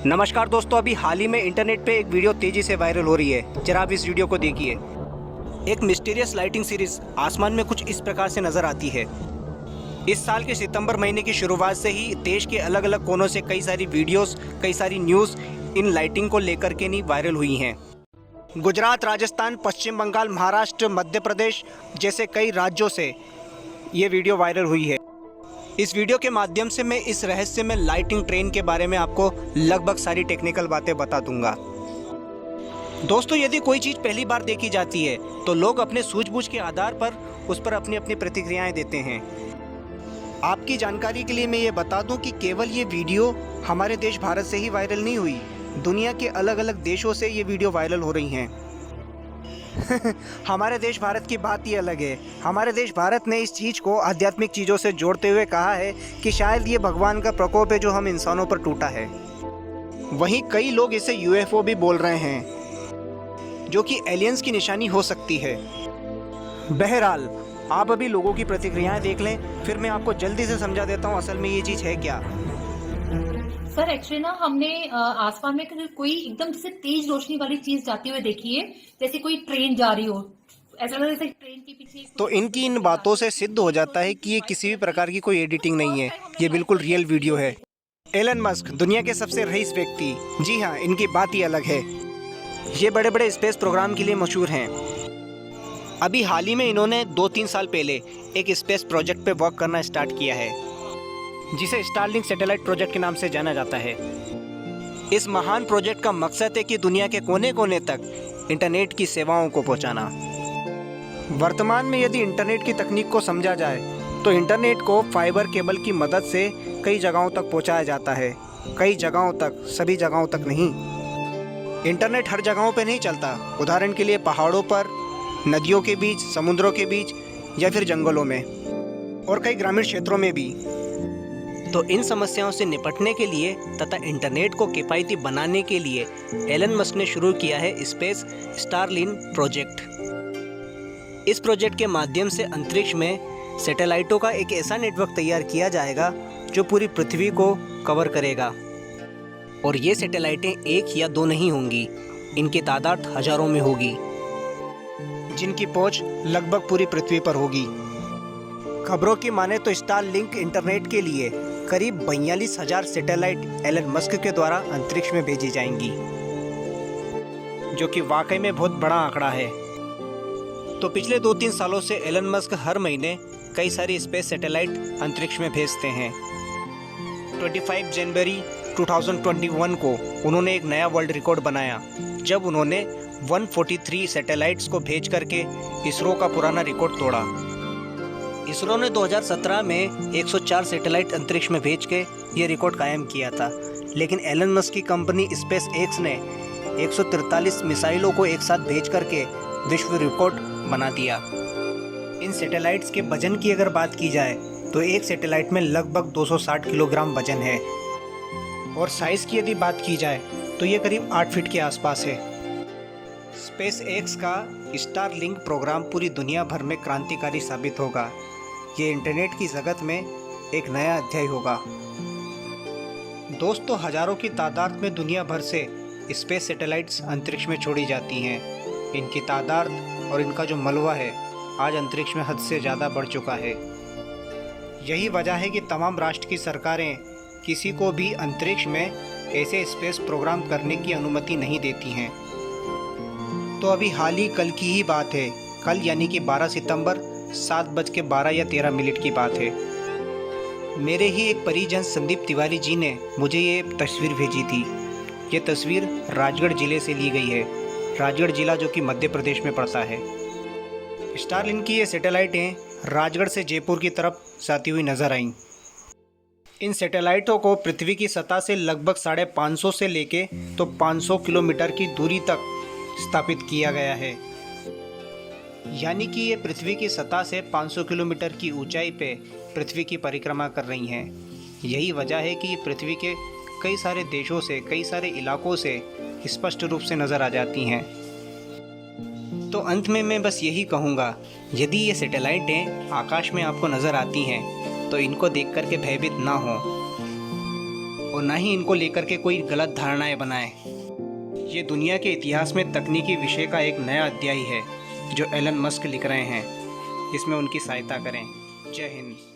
नमस्कार दोस्तों, अभी हाल ही में इंटरनेट पे एक वीडियो तेजी से वायरल हो रही है। जरा आप इस वीडियो को देखिए। एक मिस्टीरियस लाइटिंग सीरीज आसमान में कुछ इस प्रकार से नजर आती है। इस साल के सितंबर महीने की शुरुआत से ही देश के अलग अलग कोनों से कई सारी वीडियोस, कई सारी न्यूज़ इन लाइटिंग को लेकर के नहीं वायरल हुई हैं। गुजरात, राजस्थान, पश्चिम बंगाल, महाराष्ट्र, मध्य प्रदेश जैसे कई राज्यों से ये वीडियो वायरल हुई है। इस वीडियो के माध्यम से मैं इस रहस्यमय लाइटिंग ट्रेन के बारे में आपको लगभग सारी टेक्निकल बातें बता दूंगा। दोस्तों, यदि कोई चीज़ पहली बार देखी जाती है तो लोग अपने सूझबूझ के आधार पर उस पर अपनी अपनी प्रतिक्रियाएं देते हैं। आपकी जानकारी के लिए मैं ये बता दूं कि केवल ये वीडियो हमारे देश भारत से ही वायरल नहीं हुई, दुनिया के अलग अलग देशों से ये वीडियो वायरल हो रही हैं। हमारे देश भारत की बात ही अलग है। हमारे देश भारत ने इस चीज़ को आध्यात्मिक चीज़ों से जोड़ते हुए कहा है कि शायद ये भगवान का प्रकोप है जो हम इंसानों पर टूटा है। वहीं कई लोग इसे यूएफओ भी बोल रहे हैं, जो कि एलियंस की निशानी हो सकती है। बहरहाल, आप अभी लोगों की प्रतिक्रियाएं देख लें, फिर मैं आपको जल्दी से समझा देता हूँ असल में ये चीज़ है क्या। सर एक्चुअली ना हमने आसमान में कोई एकदम जैसे तेज रोशनी वाली चीज जाती हुई देखी है, जैसे कोई ट्रेन जा रही हो। ऐसा लग रहा है जैसे ट्रेन के पीछे तो इनकी इन बातों से सिद्ध हो जाता है कि ये किसी भी प्रकार की कोई एडिटिंग नहीं है, ये बिल्कुल रियल वीडियो है। एलन मस्क, दुनिया के सबसे रईस व्यक्ति, जी हाँ, इनकी बात ही अलग है। ये बड़े बड़े स्पेस प्रोग्राम के लिए मशहूर हैं। अभी हाल ही में इन्होंने 2-3 साल पहले एक स्पेस प्रोजेक्ट पे वर्क करना स्टार्ट किया है, जिसे स्टारलिंक सैटेलाइट प्रोजेक्ट के नाम से जाना जाता है। इस महान प्रोजेक्ट का मकसद है कि दुनिया के कोने कोने तक इंटरनेट की सेवाओं को पहुंचाना। वर्तमान में यदि इंटरनेट की तकनीक को समझा जाए तो इंटरनेट को फाइबर केबल की मदद से कई जगहों तक पहुंचाया जाता है। कई जगहों तक, सभी जगहों तक नहीं। इंटरनेट हर जगहों पे नहीं चलता। उदाहरण के लिए पहाड़ों पर, नदियों के बीच, समुद्रों के बीच या फिर जंगलों में, और कई ग्रामीण क्षेत्रों में भी। तो इन समस्याओं से निपटने के लिए तथा इंटरनेट को किफ़ायती बनाने के लिए एलन मस्क ने शुरू किया है स्पेस स्टारलिंक प्रोजेक्ट। इस प्रोजेक्ट के माध्यम से अंतरिक्ष में सैटेलाइटों का एक ऐसा नेटवर्क तैयार किया जाएगा जो पूरी पृथ्वी को कवर करेगा। और ये सैटेलाइटें एक या दो नहीं होंगी, इनकी तादाद हजारों में होगी, जिनकी पहुंच लगभग पूरी पृथ्वी पर होगी। खबरों की माने तो स्टारलिंक इंटरनेट के लिए करीब 42,000 सैटेलाइट एलन मस्क के द्वारा अंतरिक्ष में भेजी जाएंगी, जो कि वाकई में बहुत बड़ा आंकड़ा है। तो पिछले 2-3 सालों से एलन मस्क हर महीने कई सारी स्पेस सैटेलाइट अंतरिक्ष में भेजते हैं। 25 जनवरी 2021 को उन्होंने एक नया वर्ल्ड रिकॉर्ड बनाया, जब उन्होंने 143 सैटेलाइट्स को भेज करके इसरो का पुराना रिकॉर्ड तोड़ा। इसरो ने 2017 में 104 सैटेलाइट अंतरिक्ष में भेज के ये रिकॉर्ड कायम किया था, लेकिन एलन मस्क की कंपनी स्पेस एक्स ने 143 मिसाइलों को एक साथ भेज करके विश्व रिकॉर्ड बना दिया। इन सैटेलाइट्स के वजन की अगर बात की जाए तो एक सैटेलाइट में लगभग 260 किलोग्राम वजन है, और साइज़ की यदि बात की जाए तो ये करीब 8 फीट के आसपास है। स्पेस एक्स का स्टारलिंक प्रोग्राम पूरी दुनिया भर में क्रांतिकारी साबित होगा। ये इंटरनेट की जगत में एक नया अध्याय होगा। दोस्तों, हजारों की तादाद में दुनिया भर से स्पेस सैटेलाइट्स अंतरिक्ष में छोड़ी जाती हैं। इनकी तादाद और इनका जो मलबा है आज अंतरिक्ष में हद से ज़्यादा बढ़ चुका है। यही वजह है कि तमाम राष्ट्र की सरकारें किसी को भी अंतरिक्ष में ऐसे स्पेस प्रोग्राम करने की अनुमति नहीं देती हैं। तो अभी हाल ही कल की ही बात है, कल यानी कि 12 सितंबर 7:12 या 13 मिनट की बात है। मेरे ही एक परिजन संदीप तिवारी जी ने मुझे ये तस्वीर भेजी थी। ये तस्वीर राजगढ़ ज़िले से ली गई है। राजगढ़ ज़िला जो कि मध्य प्रदेश में पड़ता है। स्टारलिंक की ये सैटेलाइटें राजगढ़ से जयपुर की तरफ जाती हुई नजर आईं। इन सैटेलाइटों को पृथ्वी की सतह से लगभग 550 से लेके तो 500 किलोमीटर की दूरी तक स्थापित किया गया है। यानी कि ये पृथ्वी की सतह से 500 किलोमीटर की ऊंचाई पे पृथ्वी की परिक्रमा कर रही हैं। यही वजह है कि ये पृथ्वी के कई सारे देशों से, कई सारे इलाकों से स्पष्ट रूप से नज़र आ जाती हैं। तो अंत में मैं बस यही कहूँगा, यदि ये सैटेलाइटें आकाश में आपको नज़र आती हैं तो इनको देख कर के भयभीत ना हो, और ना ही इनको लेकर के कोई गलत धारणाएं बनाएं। ये दुनिया के इतिहास में तकनीकी विषय का एक नया अध्याय है जो एलन मस्क लिख रहे हैं। इसमें उनकी सहायता करें। जय हिंद।